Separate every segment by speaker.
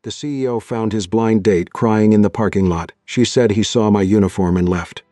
Speaker 1: The CEO found his blind date crying in the parking lot. She said he saw my uniform and left.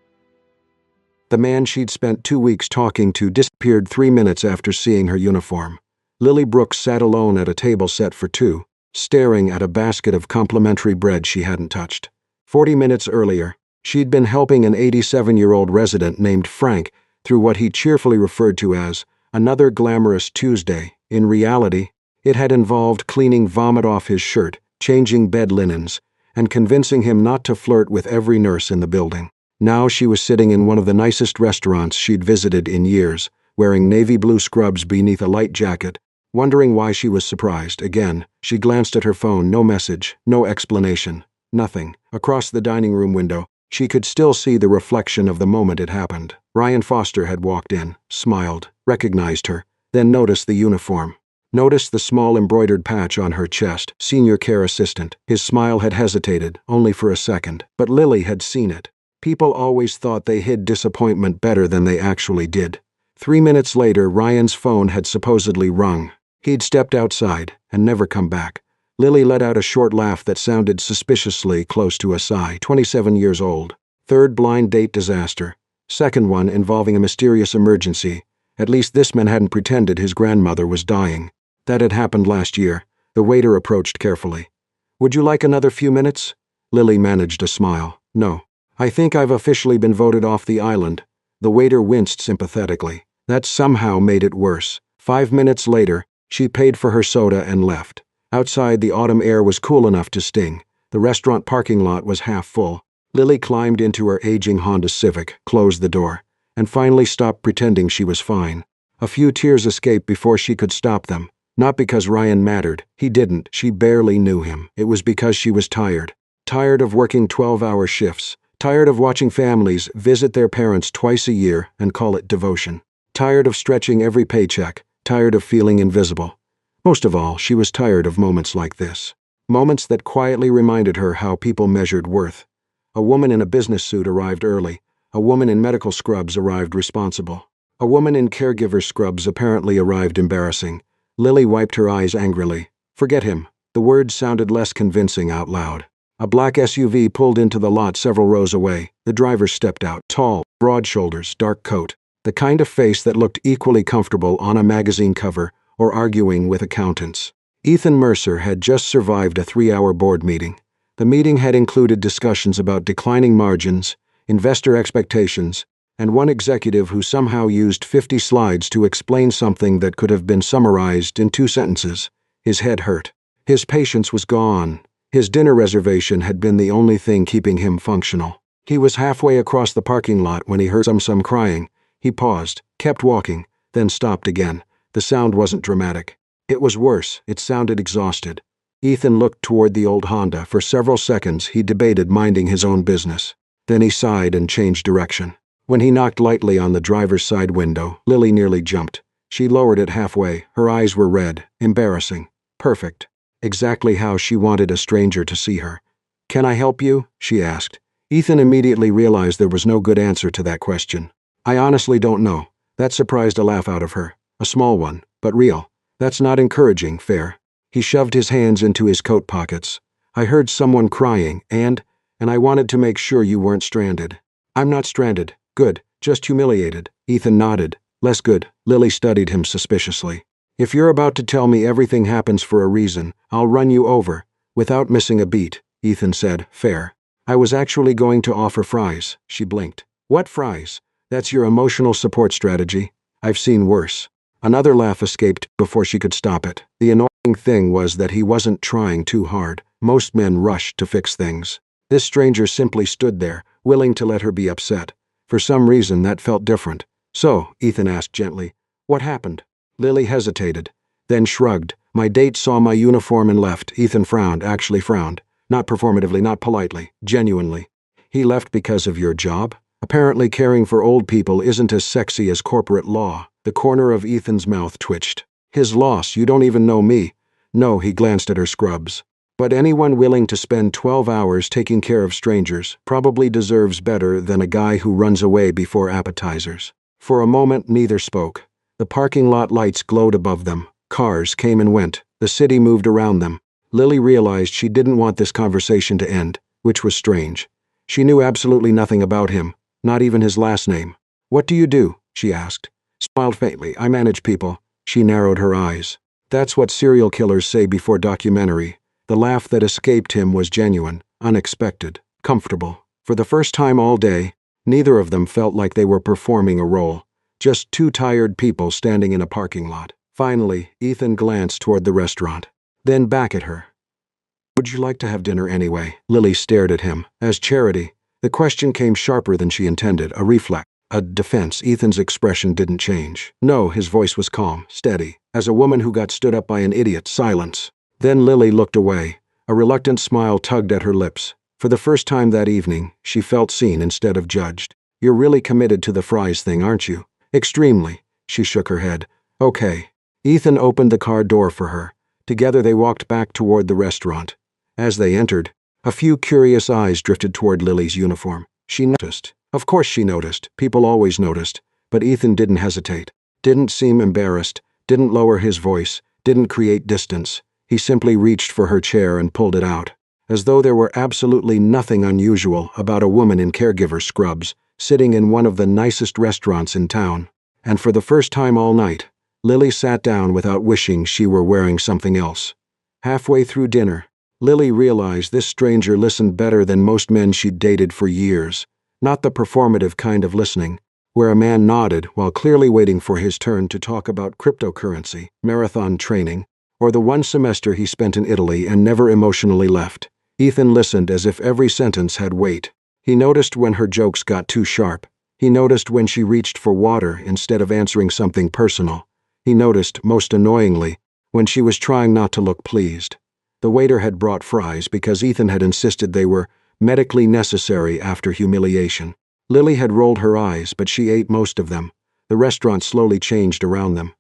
Speaker 1: The man she'd spent 2 weeks talking to disappeared 3 minutes after seeing her uniform. Lily Brooks sat alone at a table set for two, staring at a basket of complimentary bread she hadn't touched. 40 minutes earlier, she'd been helping an 87-year-old resident named Frank through what he cheerfully referred to as another glamorous Tuesday. In reality, it had involved cleaning vomit off his shirt, changing bed linens, and convincing him not to flirt with every nurse in the building. Now she was sitting in one of the nicest restaurants she'd visited in years, wearing navy blue scrubs beneath a light jacket, wondering why she was surprised. Again, she glanced at her phone. No message, no explanation, nothing. Across the dining room window, she could still see the reflection of the moment it happened. Ryan Foster had walked in, smiled, recognized her, then noticed the uniform. Noticed the small embroidered patch on her chest, senior care assistant. His smile had hesitated, only for a second, but Lily had seen it. People always thought they hid disappointment better than they actually did. 3 minutes later, Ryan's phone had supposedly rung. He'd stepped outside and never come back. Lily let out a short laugh that sounded suspiciously close to a sigh. 27 years old. Third blind date disaster. Second one involving a mysterious emergency. At least this man hadn't pretended his grandmother was dying. That had happened last year. The waiter approached carefully. "Would you like another few minutes?" Lily managed a smile. "No. I think I've officially been voted off the island." The waiter winced sympathetically. That somehow made it worse. 5 minutes later, she paid for her soda and left. Outside, the autumn air was cool enough to sting. The restaurant parking lot was half full. Lily climbed into her aging Honda Civic, closed the door, and finally stopped pretending she was fine. A few tears escaped before she could stop them. Not because Ryan mattered. He didn't. She barely knew him. It was because she was tired. Tired of working 12-hour shifts. Tired of watching families visit their parents twice a year and call it devotion. Tired of stretching every paycheck. Tired of feeling invisible. Most of all, she was tired of moments like this. Moments that quietly reminded her how people measured worth. A woman in a business suit arrived early. A woman in medical scrubs arrived responsible. A woman in caregiver scrubs apparently arrived embarrassing. Lily wiped her eyes angrily. "Forget him." The words sounded less convincing out loud. A black SUV pulled into the lot several rows away. The driver stepped out, tall, broad shoulders, dark coat. The kind of face that looked equally comfortable on a magazine cover or arguing with accountants. Ethan Mercer had just survived a 3-hour board meeting. The meeting had included discussions about declining margins, investor expectations, and one executive who somehow used 50 slides to explain something that could have been summarized in 2 sentences. His head hurt. His patience was gone. His dinner reservation had been the only thing keeping him functional. He was halfway across the parking lot when he heard some crying. He paused, kept walking, then stopped again. The sound wasn't dramatic. It was worse. It sounded exhausted. Ethan looked toward the old Honda. For several seconds, he debated minding his own business. Then he sighed and changed direction. When he knocked lightly on the driver's side window, Lily nearly jumped. She lowered it halfway. Her eyes were red, embarrassing, perfect. Exactly how she wanted a stranger to see her. "Can I help you?" she asked. Ethan immediately realized there was no good answer to that question. "I honestly don't know." That surprised a laugh out of her. A small one, but real. "That's not encouraging, fair." He shoved his hands into his coat pockets. "I heard someone crying, and I wanted to make sure you weren't stranded." "I'm not stranded. Good. Just humiliated." Ethan nodded. "Less good." Lily studied him suspiciously. "If you're about to tell me everything happens for a reason, I'll run you over." Without missing a beat, Ethan said, "Fair." "I was actually going to offer fries." She blinked. "What fries?" "That's your emotional support strategy. I've seen worse." Another laugh escaped before she could stop it. The annoying thing was that he wasn't trying too hard. Most men rushed to fix things. This stranger simply stood there, willing to let her be upset. For some reason, that felt different. "So," Ethan asked gently, "what happened?" Lily hesitated, then shrugged. "My date saw my uniform and left." Ethan frowned, actually frowned. Not performatively, not politely, genuinely. "He left because of your job?" Apparently caring for old people isn't as sexy as corporate law. The corner of Ethan's mouth twitched. "His loss, you don't even know me." "No," he glanced at her scrubs. "But anyone willing to spend 12 hours taking care of strangers probably deserves better than a guy who runs away before appetizers." For a moment, neither spoke. The parking lot lights glowed above them. Cars came and went. The city moved around them. Lily realized she didn't want this conversation to end, which was strange. She knew absolutely nothing about him, not even his last name. "What do you do?" she asked. Smiled faintly. "I manage people." She narrowed her eyes. That's what serial killers say before documentary. The laugh that escaped him was genuine, unexpected, comfortable. For the first time all day, neither of them felt like they were performing a role. Just two tired people standing in a parking lot. Finally, Ethan glanced toward the restaurant, then back at her. "Would you like to have dinner anyway?" Lily stared at him. As Charity, the question came sharper than she intended, a reflex, a defense. Ethan's expression didn't change. "No," his voice was calm, steady, as a woman who got stood up by an idiot. Silence. Then Lily looked away. A reluctant smile tugged at her lips. For the first time that evening, she felt seen instead of judged. "You're really committed to the fries thing, aren't you?" "Extremely." She shook her head. "Okay." Ethan opened the car door for her. Together they walked back toward the restaurant. As they entered, a few curious eyes drifted toward Lily's uniform. She noticed. Of course she noticed. People always noticed. But Ethan didn't hesitate. Didn't seem embarrassed. Didn't lower his voice. Didn't create distance. He simply reached for her chair and pulled it out. As though there were absolutely nothing unusual about a woman in caregiver scrubs, sitting in one of the nicest restaurants in town. And for the first time all night, Lily sat down without wishing she were wearing something else. Halfway through dinner, Lily realized this stranger listened better than most men she'd dated for years. Not the performative kind of listening, where a man nodded while clearly waiting for his turn to talk about cryptocurrency, marathon training, or the one semester he spent in Italy and never emotionally left. Ethan listened as if every sentence had weight. He noticed when her jokes got too sharp. He noticed when she reached for water instead of answering something personal. He noticed, most annoyingly, when she was trying not to look pleased. The waiter had brought fries because Ethan had insisted they were medically necessary after humiliation. Lily had rolled her eyes, but she ate most of them. The restaurant slowly changed around them.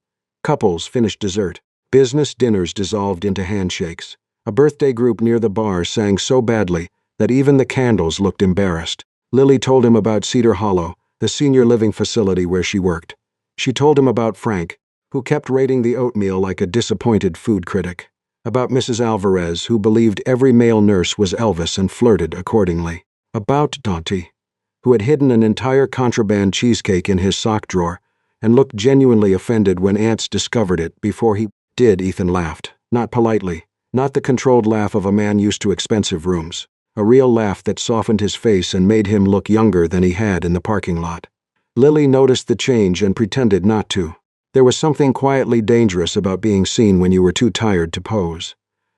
Speaker 1: Couples finished dessert. Business dinners dissolved into handshakes. A birthday group near the bar sang so badly that even the candles looked embarrassed. Lily told him about Cedar Hollow, the senior living facility where she worked. She told him about Frank, who kept rating the oatmeal like a disappointed food critic. About Mrs. Alvarez, who believed every male nurse was Elvis and flirted accordingly. About Dante, who had hidden an entire contraband cheesecake in his sock drawer and looked genuinely offended when aunts discovered it before he did. Ethan laughed, not politely, not the controlled laugh of a man used to expensive rooms, a real laugh that softened his face and made him look younger than he had in the parking lot. Lily noticed the change and pretended not to. There was something quietly dangerous about being seen when you were too tired to pose.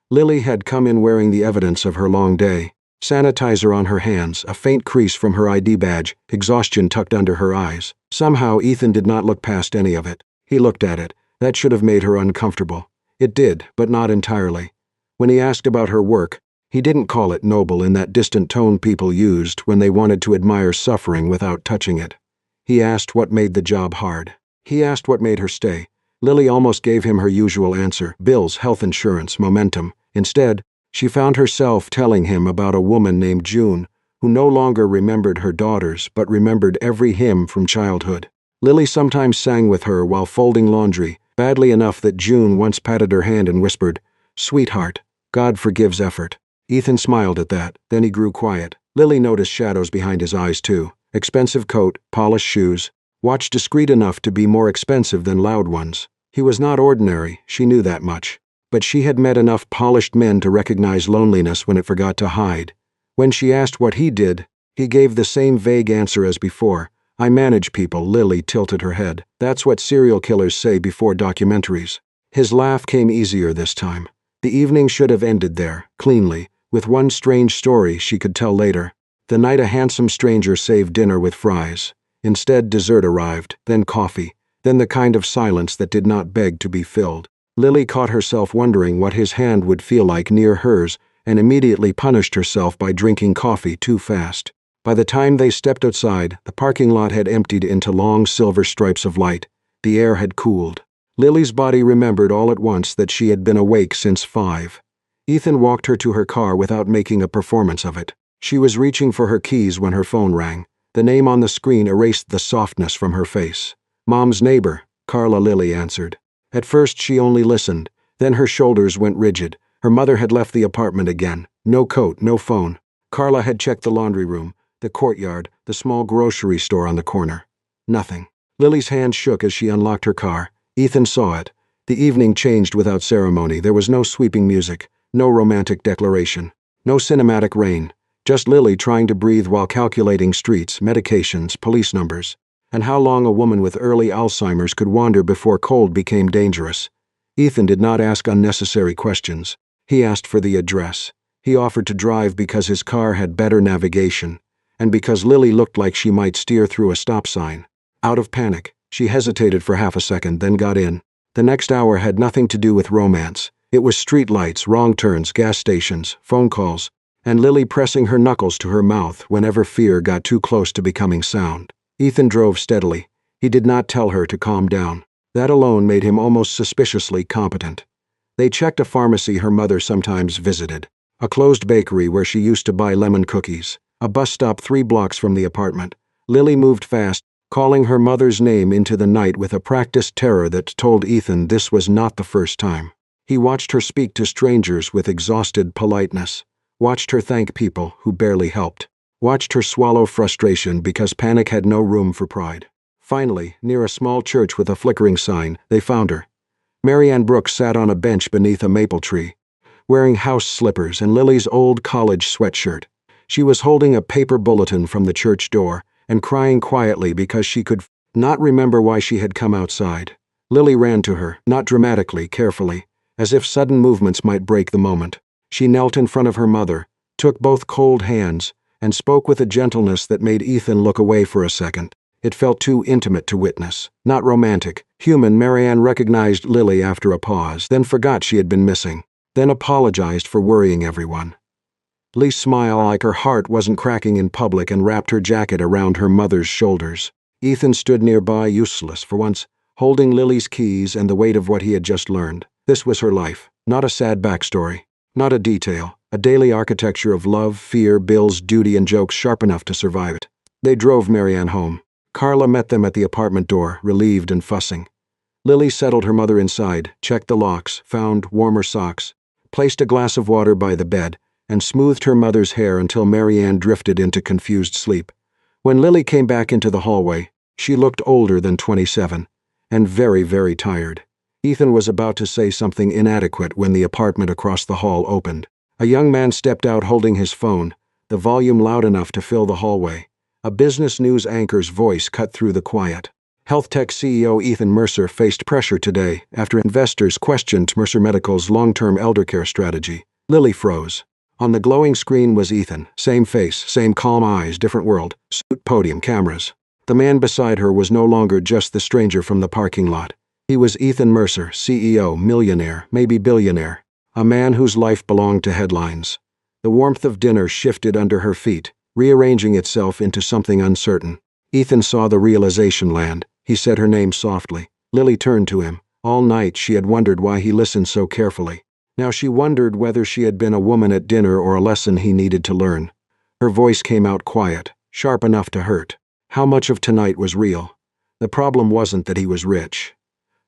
Speaker 1: Lily had come in wearing the evidence of her long day. Sanitizer on her hands, a faint crease from her ID badge, exhaustion tucked under her eyes. Somehow Ethan did not look past any of it. He looked at it. That should have made her uncomfortable. It did, but not entirely. When he asked about her work, he didn't call it noble in that distant tone people used when they wanted to admire suffering without touching it. He asked what made the job hard. He asked what made her stay. Lily almost gave him her usual answer: bills, health insurance, momentum. Instead, she found herself telling him about a woman named June, who no longer remembered her daughters but remembered every hymn from childhood. Lily sometimes sang with her while folding laundry, badly enough that June once patted her hand and whispered, "Sweetheart, God forgives effort." Ethan smiled at that, then he grew quiet. Lily noticed shadows behind his eyes too. Expensive coat, polished shoes, watch discreet enough to be more expensive than loud ones. He was not ordinary, she knew that much. But she had met enough polished men to recognize loneliness when it forgot to hide. When she asked what he did, he gave the same vague answer as before. "I manage people." Lily tilted her head. That's what serial killers say before documentaries. His laugh came easier this time. The evening should have ended there, cleanly, with one strange story she could tell later. The night a handsome stranger saved dinner with fries. Instead, dessert arrived, then coffee, then the kind of silence that did not beg to be filled. Lily caught herself wondering what his hand would feel like near hers and immediately punished herself by drinking coffee too fast. By the time they stepped outside, the parking lot had emptied into long silver stripes of light. The air had cooled. Lily's body remembered all at once that she had been awake since 5. Ethan walked her to her car without making a performance of it. She was reaching for her keys when her phone rang. The name on the screen erased the softness from her face. "Mom's neighbor," Carla. Lily answered. At first she only listened, then her shoulders went rigid, Her mother had left the apartment again. No coat, no phone. Carla had checked the laundry room, the courtyard, the small grocery store on the corner. Nothing. Lily's hand shook as she unlocked her car. Ethan saw it. The evening changed without ceremony. There was no sweeping music, no romantic declaration, no cinematic rain. Just Lily trying to breathe while calculating streets, medications, police numbers, and how long a woman with early Alzheimer's could wander before cold became dangerous. Ethan did not ask unnecessary questions. He asked for the address. He offered to drive because his car had better navigation, and because Lily looked like she might steer through a stop sign. Out of panic, she hesitated for half a second, then got in. The next hour had nothing to do with romance. It was street lights, wrong turns, gas stations, phone calls, and Lily pressing her knuckles to her mouth whenever fear got too close to becoming sound. Ethan drove steadily. He did not tell her to calm down. That alone made him almost suspiciously competent. They checked a pharmacy her mother sometimes visited, a closed bakery where she used to buy lemon cookies, a bus stop 3 blocks from the apartment. Lily moved fast, calling her mother's name into the night with a practiced terror that told Ethan this was not the first time. He watched her speak to strangers with exhausted politeness, watched her thank people who barely helped, watched her swallow frustration because panic had no room for pride. Finally, near a small church with a flickering sign, they found her. Marianne Brooks sat on a bench beneath a maple tree, wearing house slippers and Lily's old college sweatshirt. She was holding a paper bulletin from the church door and crying quietly because she could not remember why she had come outside. Lily ran to her, not dramatically, carefully, as if sudden movements might break the moment. She knelt in front of her mother, took both cold hands, and spoke with a gentleness that made Ethan look away for a second. It felt too intimate to witness, not romantic. Human. Marianne recognized Lily after a pause, then forgot she had been missing, then apologized for worrying everyone. Lily smiled like her heart wasn't cracking in public and wrapped her jacket around her mother's shoulders. Ethan stood nearby, useless for once, holding Lily's keys and the weight of what he had just learned. This was her life, not a sad backstory, not a detail, a daily architecture of love, fear, bills, duty, and jokes sharp enough to survive it. They drove Marianne home. Carla met them at the apartment door, relieved and fussing. Lily settled her mother inside, checked the locks, found warmer socks, placed a glass of water by the bed, and smoothed her mother's hair until Marianne drifted into confused sleep. When Lily came back into the hallway, she looked older than 27, and very, very tired. Ethan was about to say something inadequate when the apartment across the hall opened. A young man stepped out holding his phone, the volume loud enough to fill the hallway. A business news anchor's voice cut through the quiet. HealthTech CEO Ethan Mercer faced pressure today after investors questioned Mercer Medical's long-term eldercare strategy. Lily froze. On the glowing screen was Ethan, same face, same calm eyes, different world, suit, podium, cameras. The man beside her was no longer just the stranger from the parking lot. He was Ethan Mercer, CEO, millionaire, maybe billionaire, a man whose life belonged to headlines. The warmth of dinner shifted under her feet, rearranging itself into something uncertain. Ethan saw the realization land. He said her name softly. Lily turned to him. All night she had wondered why he listened so carefully. Now she wondered whether she had been a woman at dinner or a lesson he needed to learn. Her voice came out quiet, sharp enough to hurt. How much of tonight was real? The problem wasn't that he was rich.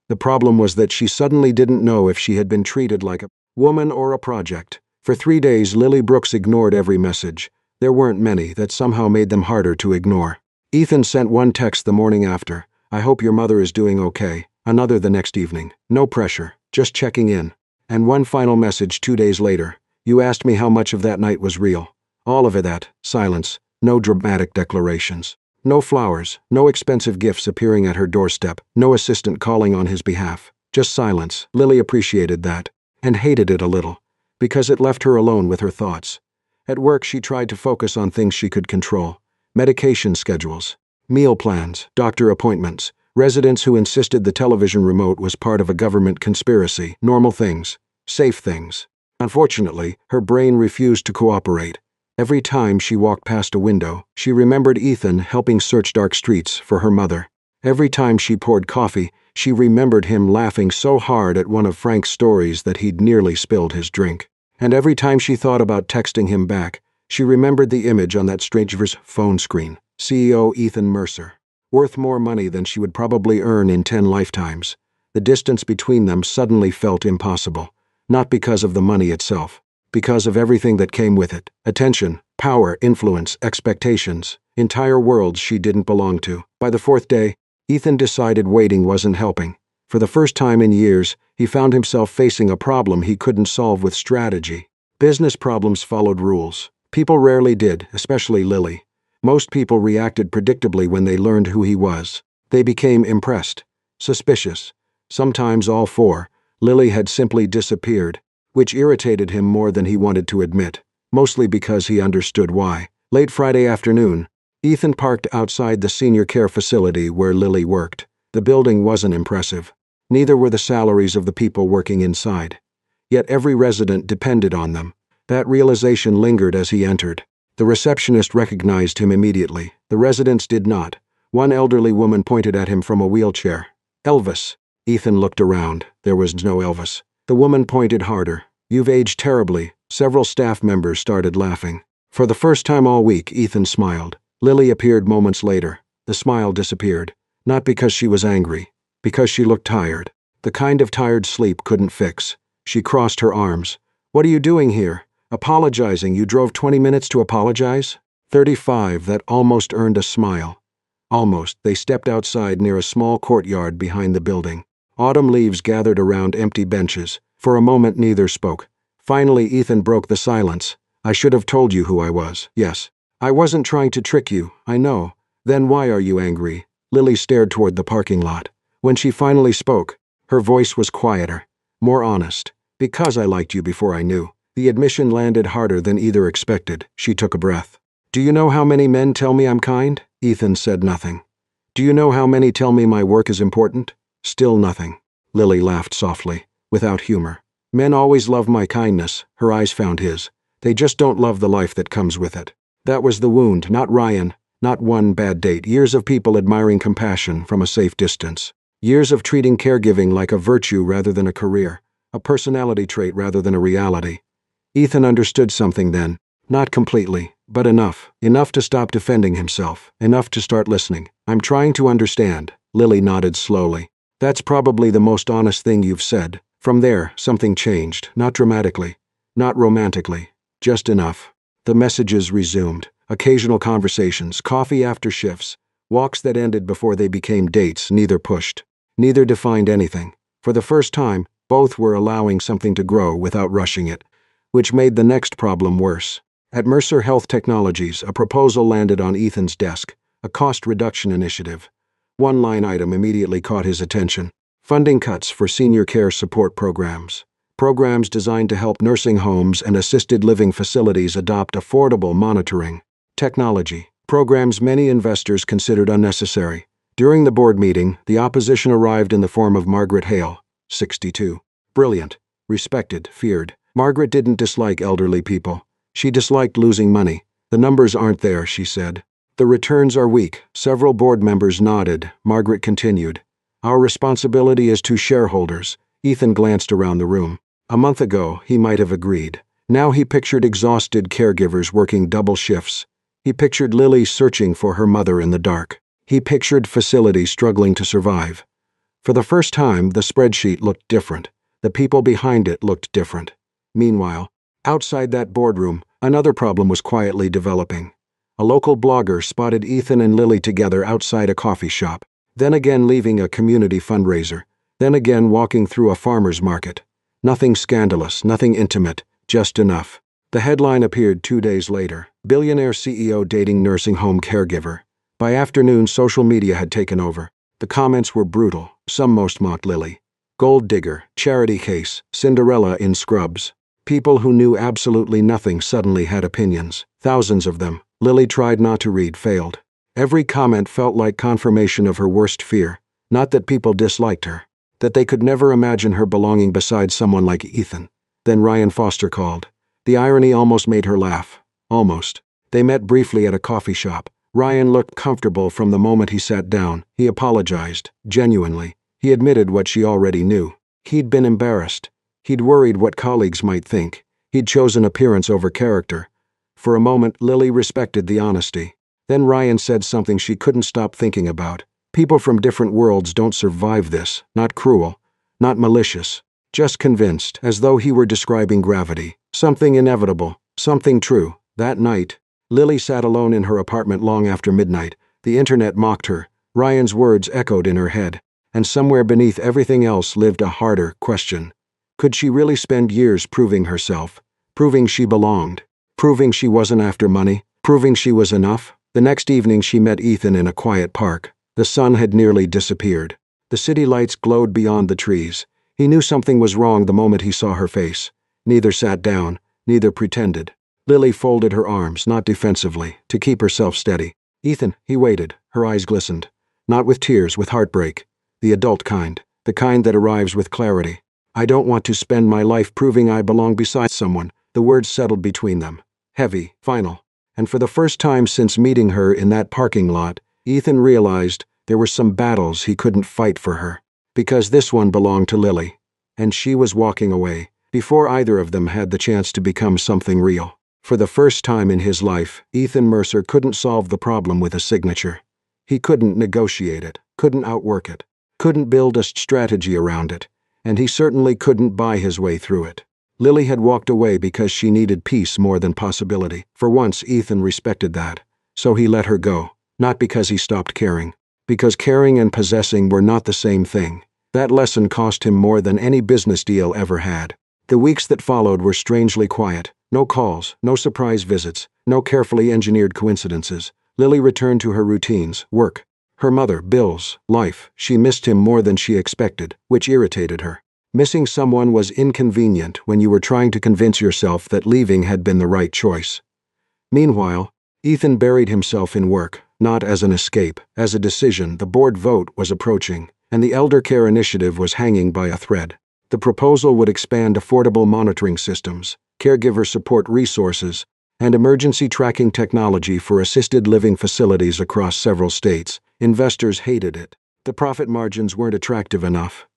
Speaker 1: The problem was that she suddenly didn't know if she had been treated like a woman or a project. For 3 days, Lily Brooks ignored every message. There weren't many that somehow made them harder to ignore. Ethan sent one text the morning after. I hope your mother is doing okay. Another the next evening. No pressure, just checking in. And one final message 2 days later. You asked me how much of that night was real. All of it that. Silence. No dramatic declarations. No flowers. No expensive gifts appearing at her doorstep. No assistant calling on his behalf. Just silence. Lily appreciated that. And hated it a little. Because it left her alone with her thoughts. At work, she tried to focus on things she could control. Medication schedules, meal plans, doctor appointments, residents who insisted the television remote was part of a government conspiracy, normal things, safe things. Unfortunately, her brain refused to cooperate. Every time she walked past a window, she remembered Ethan helping search dark streets for her mother. Every time she poured coffee, she remembered him laughing so hard at one of Frank's stories that he'd nearly spilled his drink. And every time she thought about texting him back, she remembered the image on that stranger's phone screen. CEO Ethan Mercer. Worth more money than she would probably earn in 10 lifetimes. The distance between them suddenly felt impossible. not because of the money itself, because of everything that came with it: attention, power, influence, expectations, entire worlds she didn't belong to. By the fourth day, Ethan decided waiting wasn't helping. For the first time in years, he found himself facing a problem he couldn't solve with strategy. Business problems followed rules. People rarely did, especially Lily. Most people reacted predictably when they learned who he was. They became impressed, suspicious. Sometimes all four. Lily had simply disappeared, which irritated him more than he wanted to admit, mostly because he understood why. Late Friday afternoon, Ethan parked outside the senior care facility where Lily worked. The building wasn't impressive. Neither were the salaries of the people working inside. Yet every resident depended on them. That realization lingered as he entered. The receptionist recognized him immediately. The residents did not. One elderly woman pointed at him from a wheelchair. "Elvis." Ethan looked around. There was no Elvis. The woman pointed harder. "You've aged terribly." Several staff members started laughing. For the first time all week, Ethan smiled. Lily appeared moments later. The smile disappeared. Not because she was angry, because she looked tired. The kind of tired sleep couldn't fix. She crossed her arms. "What are you doing here?" "Apologizing. You drove 20 minutes to apologize?" 35, that almost earned a smile. Almost. They stepped outside near a small courtyard behind the building. Autumn leaves gathered around empty benches. For a moment neither spoke. Finally Ethan broke the silence. "I should have told you who I was. Yes. I wasn't trying to trick you, I know. Then why are you angry?" Lily stared toward the parking lot. When she finally spoke, her voice was quieter, more honest. "Because I liked you before I knew." The admission landed harder than either expected. She took a breath. "Do you know how many men tell me I'm kind?" Ethan said nothing. "Do you know how many tell me my work is important?" Still nothing. Lily laughed softly, without humor. "Men always love my kindness." Her eyes found his. "They just don't love the life that comes with it." That was the wound, not Ryan, not one bad date. Years of people admiring compassion from a safe distance. Years of treating caregiving like a virtue rather than a career, a personality trait rather than a reality. Ethan understood something then. Not completely, but enough. Enough to stop defending himself. Enough to start listening. "I'm trying to understand." Lily nodded slowly. "That's probably the most honest thing you've said." From there, something changed. Not dramatically. Not romantically. Just enough. The messages resumed. Occasional conversations, coffee after shifts, walks that ended before they became dates. Neither pushed. Neither defined anything. For the first time, both were allowing something to grow without rushing it, which made the next problem worse. At Mercer Health Technologies, a proposal landed on Ethan's desk, a cost reduction initiative. One line item immediately caught his attention: funding cuts for senior care support programs. Programs designed to help nursing homes and assisted living facilities adopt affordable monitoring technology. Programs many investors considered unnecessary. During the board meeting, the opposition arrived in the form of Margaret Hale, 62. Brilliant, respected, feared. Margaret didn't dislike elderly people. She disliked losing money. "The numbers aren't there," she said. "The returns are weak." Several board members nodded. Margaret continued. "Our responsibility is to shareholders." Ethan glanced around the room. A month ago, he might have agreed. Now he pictured exhausted caregivers working double shifts. He pictured Lily searching for her mother in the dark. He pictured facilities struggling to survive. For the first time, the spreadsheet looked different. The people behind it looked different. Meanwhile, outside that boardroom, another problem was quietly developing. A local blogger spotted Ethan and Lily together outside a coffee shop, then again leaving a community fundraiser, then again walking through a farmer's market. Nothing scandalous, nothing intimate, just enough. The headline appeared 2 days later: "Billionaire CEO dating nursing home caregiver." By afternoon, social media had taken over. The comments were brutal. Some most mocked Lily. Gold digger, charity case, Cinderella in scrubs. People who knew absolutely nothing suddenly had opinions. Thousands of them. Lily tried not to read, failed. Every comment felt like confirmation of her worst fear. Not that people disliked her. That they could never imagine her belonging beside someone like Ethan. Then Ryan Foster called. The irony almost made her laugh. Almost. They met briefly at a coffee shop. Ryan looked comfortable from the moment he sat down. He apologized, genuinely. He admitted what she already knew. He'd been embarrassed. He'd worried what colleagues might think. He'd chosen appearance over character. For a moment, Lily respected the honesty. Then Ryan said something she couldn't stop thinking about. People from different worlds don't survive this. Not cruel. Not malicious. Just convinced, as though he were describing gravity. Something inevitable, something true. That night, Lily sat alone in her apartment long after midnight. The internet mocked her. Ryan's words echoed in her head. And somewhere beneath everything else lived a harder question. Could she really spend years proving herself? Proving she belonged? Proving she wasn't after money? Proving she was enough? The next evening she met Ethan in a quiet park. The sun had nearly disappeared. The city lights glowed beyond the trees. He knew something was wrong the moment he saw her face. Neither sat down, neither pretended. Lily folded her arms, not defensively, to keep herself steady. Ethan, he waited. Her eyes glistened. Not with tears, with heartbreak. The adult kind. The kind that arrives with clarity. I don't want to spend my life proving I belong beside someone. The words settled between them. Heavy, final. And for the first time since meeting her in that parking lot, Ethan realized there were some battles he couldn't fight for her. Because this one belonged to Lily. And she was walking away, before either of them had the chance to become something real. For the first time in his life, Ethan Mercer couldn't solve the problem with a signature. He couldn't negotiate it, couldn't outwork it, couldn't build a strategy around it, and he certainly couldn't buy his way through it. Lily had walked away because she needed peace more than possibility. For once, Ethan respected that. So he let her go, not because he stopped caring. Because caring and possessing were not the same thing. That lesson cost him more than any business deal ever had. The weeks that followed were strangely quiet. No calls, no surprise visits, no carefully engineered coincidences. Lily returned to her routines, work, her mother, bills, life. She missed him more than she expected, which irritated her. Missing someone was inconvenient when you were trying to convince yourself that leaving had been the right choice. Meanwhile, Ethan buried himself in work, not as an escape, as a decision. The board vote was approaching, and the elder care initiative was hanging by a thread. The proposal would expand affordable monitoring systems, caregiver support resources, and emergency tracking technology for assisted living facilities across several states. Investors hated it. The profit margins weren't attractive enough.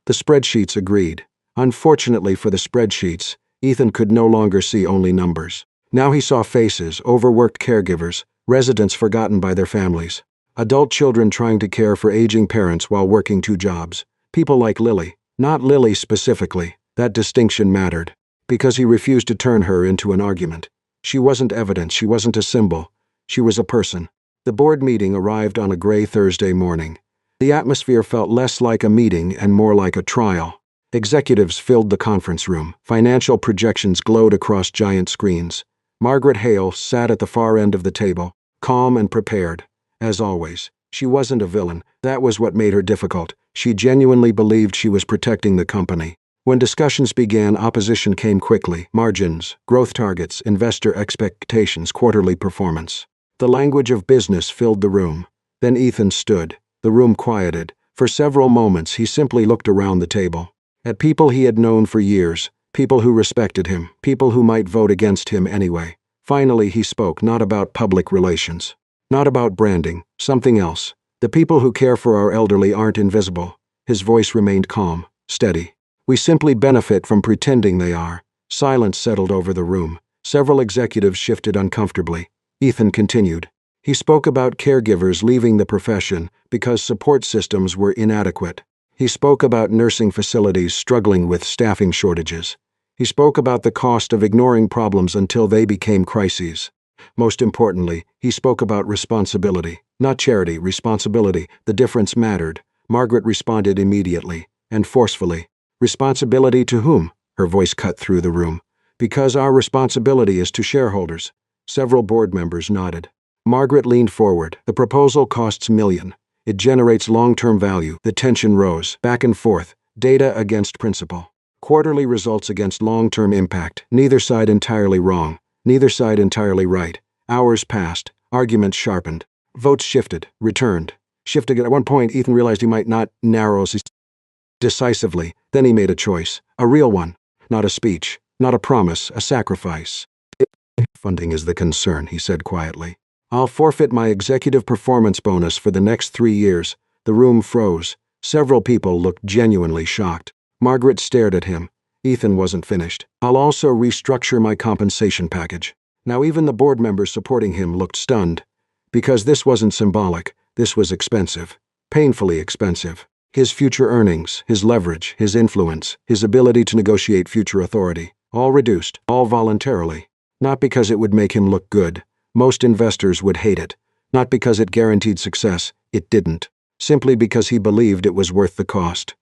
Speaker 1: The spreadsheets agreed. Unfortunately for the spreadsheets, Ethan could no longer see only numbers. Now he saw faces, overworked caregivers, residents forgotten by their families, adult children trying to care for aging parents while working 2 jobs. People like Lily. Not Lily specifically. That distinction mattered. Because he refused to turn her into an argument. She wasn't evidence, she wasn't a symbol. She was a person. The board meeting arrived on a gray Thursday morning. The atmosphere felt less like a meeting and more like a trial. Executives filled the conference room. Financial projections glowed across giant screens. Margaret Hale sat at the far end of the table, calm and prepared. As always, she wasn't a villain. That was what made her difficult. She genuinely believed she was protecting the company. When discussions began, opposition came quickly. Margins, growth targets, investor expectations, quarterly performance. The language of business filled the room. Then Ethan stood. The room quieted. For several moments, he simply looked around the table. At people he had known for years, people who respected him, people who might vote against him anyway. Finally, he spoke, not about public relations, not about branding, something else. The people who care for our elderly aren't invisible. His voice remained calm, steady. We simply benefit from pretending they are. Silence settled over the room. Several executives shifted uncomfortably. Ethan continued. He spoke about caregivers leaving the profession because support systems were inadequate. He spoke about nursing facilities struggling with staffing shortages. He spoke about the cost of ignoring problems until they became crises. Most importantly, he spoke about responsibility. Not charity, responsibility. The difference mattered. Margaret responded immediately, and forcefully. Responsibility to whom? Her voice cut through the room. Because our responsibility is to shareholders. Several board members nodded. Margaret leaned forward. The proposal costs $1 million. It generates long-term value. The tension rose. Back and forth. Data against principle. Quarterly results against long-term impact. Neither side entirely wrong. Neither side entirely right. Hours passed. Arguments sharpened. Votes shifted. Returned. Shifted. At one point, Ethan realized he might not narrow decisively. Then he made a choice. A real one. Not a speech. Not a promise. A sacrifice. Funding is the concern, he said quietly. I'll forfeit my executive performance bonus for the next 3 years. The room froze. Several people looked genuinely shocked. Margaret stared at him. Ethan wasn't finished. I'll also restructure my compensation package. Now even the board members supporting him looked stunned. Because this wasn't symbolic. This was expensive. Painfully expensive. His future earnings, his leverage, his influence, his ability to negotiate future authority, all reduced, all voluntarily. Not because it would make him look good. Most investors would hate it. Not because it guaranteed success. It didn't. Simply because he believed it was worth the cost.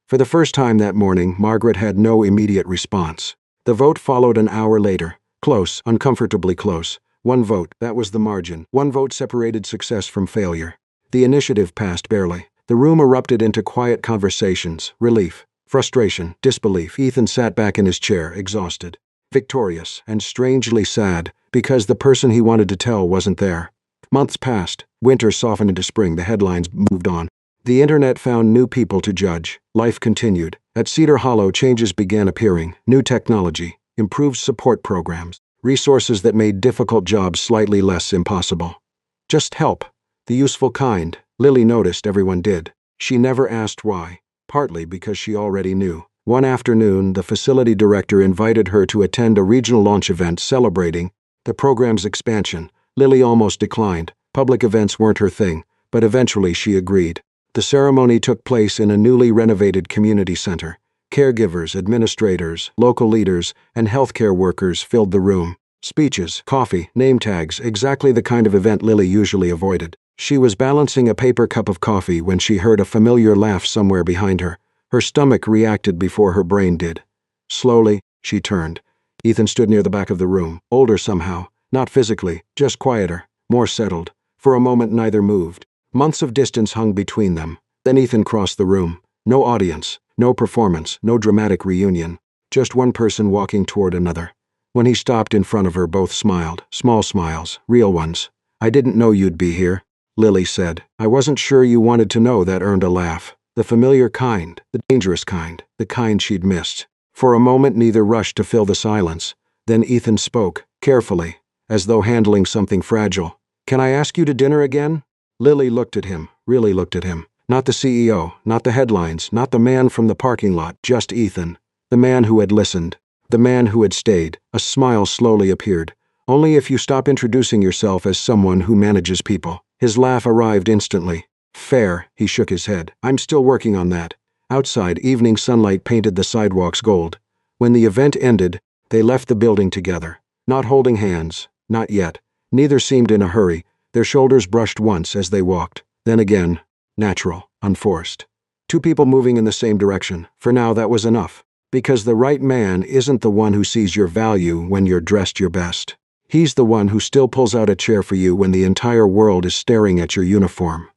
Speaker 1: For the first time that morning, Margaret had no immediate response. The vote followed an hour later. Close, uncomfortably close. One vote, that was the margin. One vote separated success from failure. The initiative passed barely. The room erupted into quiet conversations, relief, frustration, disbelief. Ethan sat back in his chair, exhausted, victorious, and strangely sad, because the person he wanted to tell wasn't there. Months passed. Winter softened into spring. The headlines moved on. The internet found new people to judge. Life continued. At Cedar Hollow, changes began appearing. New technology, improved support programs, resources that made difficult jobs slightly less impossible. Just help. The useful kind. Lily noticed everyone did. She never asked why, partly because she already knew. One afternoon, the facility director invited her to attend a regional launch event celebrating the program's expansion. Lily almost declined. Public events weren't her thing, but eventually she agreed. The ceremony took place in a newly renovated community center. Caregivers, administrators, local leaders, and healthcare workers filled the room. Speeches, coffee, name tags, exactly the kind of event Lily usually avoided. She was balancing a paper cup of coffee when she heard a familiar laugh somewhere behind her. Her stomach reacted before her brain did. Slowly, she turned. Ethan stood near the back of the room, older somehow, not physically, just quieter, more settled. For a moment neither moved. Months of distance hung between them. Then Ethan crossed the room. No audience, no performance, no dramatic reunion. Just one person walking toward another. When he stopped in front of her, both smiled, small smiles, real ones. "I didn't know you'd be here," Lily said. "I wasn't sure you wanted to know." That earned a laugh. The familiar kind, the dangerous kind, the kind she'd missed. For a moment neither rushed to fill the silence. Then Ethan spoke, carefully, as though handling something fragile. "Can I ask you to dinner again?" Lily looked at him, really looked at him. Not the CEO, not the headlines, not the man from the parking lot, just Ethan. The man who had listened. The man who had stayed. A smile slowly appeared. "Only if you stop introducing yourself as someone who manages people." His laugh arrived instantly. "Fair," he shook his head. "I'm still working on that." Outside, evening sunlight painted the sidewalks gold. When the event ended, they left the building together. Not holding hands, not yet. Neither seemed in a hurry. Their shoulders brushed once as they walked. Then again, natural, unforced. Two people moving in the same direction. For now, that was enough. Because the right man isn't the one who sees your value when you're dressed your best. He's the one who still pulls out a chair for you when the entire world is staring at your uniform.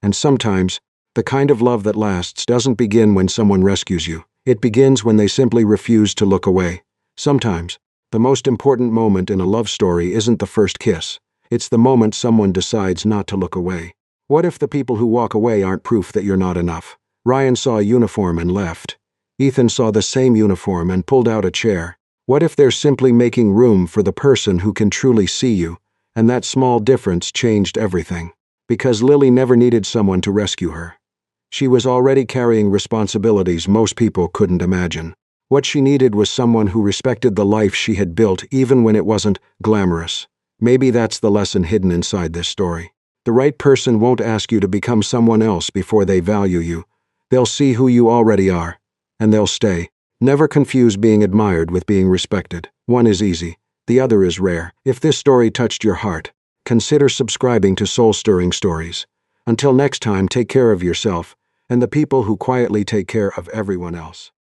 Speaker 1: And sometimes, the kind of love that lasts doesn't begin when someone rescues you. It begins when they simply refuse to look away. Sometimes, the most important moment in a love story isn't the first kiss. It's the moment someone decides not to look away. What if the people who walk away aren't proof that you're not enough? Ryan saw a uniform and left. Ethan saw the same uniform and pulled out a chair. What if they're simply making room for the person who can truly see you? And that small difference changed everything. Because Lily never needed someone to rescue her. She was already carrying responsibilities most people couldn't imagine. What she needed was someone who respected the life she had built even when it wasn't glamorous. Maybe that's the lesson hidden inside this story. The right person won't ask you to become someone else before they value you. They'll see who you already are, and they'll stay. Never confuse being admired with being respected. One is easy, the other is rare. If this story touched your heart, consider subscribing to Soul Stirring Stories. Until next time, take care of yourself and the people who quietly take care of everyone else.